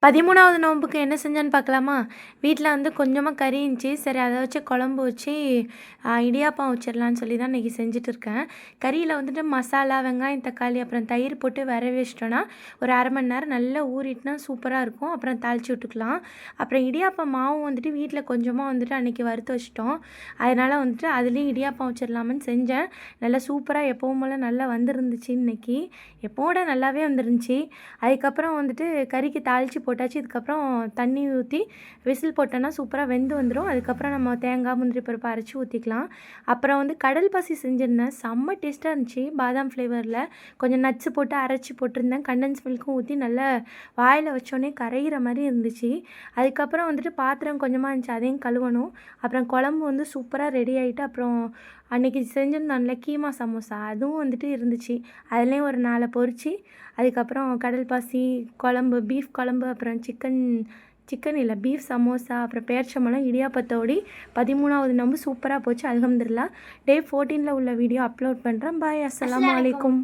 13வது நோன்புக்கு என்ன செஞ்சேன்னு பார்க்கலாமா? வீட்ல வந்து கொஞ்சமா கறி இருந்துச்சு. சரி அத வச்சு குழம்பு வச்சு இடியாப்பம் வச்சிடலான்னு சொல்லி தான் இன்றைக்கி செஞ்சுட்டு இருக்கேன். கறியில வந்துட்டு மசாலா, வெங்காயம், தக்காளி அப்புறம் தயிர் போட்டு விரவி வச்சிட்டோன்னா, ஒரு 1/2 மணி நேரம் நல்லா ஊறிட்டுனா சூப்பரா இருக்கும். அப்புறம் தாளிச்சு விட்டுக்கலாம். அப்புறம் இடியாப்பம் மாவும் வந்துட்டு வீட்ல கொஞ்சமா வந்துட்டு அன்றைக்கி வறுத்து வச்சுட்டோம். அதனால் வந்துட்டு அதுலேயும் இடியாப்பம் வச்சிடலாமான்னு செஞ்சேன். நல்லா சூப்பரா எப்பவும் போல நல்லா வந்துருந்துச்சு இன்னைக்கு. எப்போவும் விட நல்லாவே வந்துருந்துச்சு. அதுக்கப்புறம் வந்துட்டு கறிக்கு தாளிச்சு போட்டாச்சு. இதுக்கப்புறம் தண்ணி ஊற்றி விசில் போட்டோன்னா சூப்பராக வெந்து வந்துடும். அதுக்கப்புறம் நம்ம தேங்காய், முந்திரி பருப்பு அரைச்சி ஊற்றிக்கலாம். அப்புறம் வந்து கடல் பாசி செஞ்சுருந்தேன். செம்ம டேஸ்ட்டாக இருந்துச்சு. பாதாம் ஃப்ளேவரில் கொஞ்சம் நட்ஸ் போட்டு அரைச்சி போட்டிருந்தேன். கண்டன்ஸ் மில்க்கும் ஊற்றி நல்லா வாயில் வச்சோடனே கரையிற மாதிரி இருந்துச்சு. அதுக்கப்புறம் வந்துட்டு பாத்திரம் கொஞ்சமாக இருந்துச்சு, அதையும் கழுவணும். அப்புறம் குழம்பு வந்து சூப்பராக ரெடி ஆகிட்டு, அப்புறம் அன்றைக்கி செஞ்சுருந்தோம்ல கீமா சமோசா, அதுவும் வந்துட்டு இருந்துச்சு. அதுலேயும் ஒரு 4 பொரிச்சு, அதுக்கப்புறம் கடல் பாசி குழம்பு, பீஃப் குழம்பு, அப்புறம் சிக்கன் இல்லை பீஃப் சமோசா, அப்புறம் பேரிச்சம்பழம், இடியாப்பத்தோடி 13வது நோன்பு சூப்பராக போச்சு. அல்ஹம்துலில்லாஹ். டே 14ல் உள்ள வீடியோ அப்லோட் பண்ணுறேன். பாய். அஸ்ஸலாமு அலைக்கும்.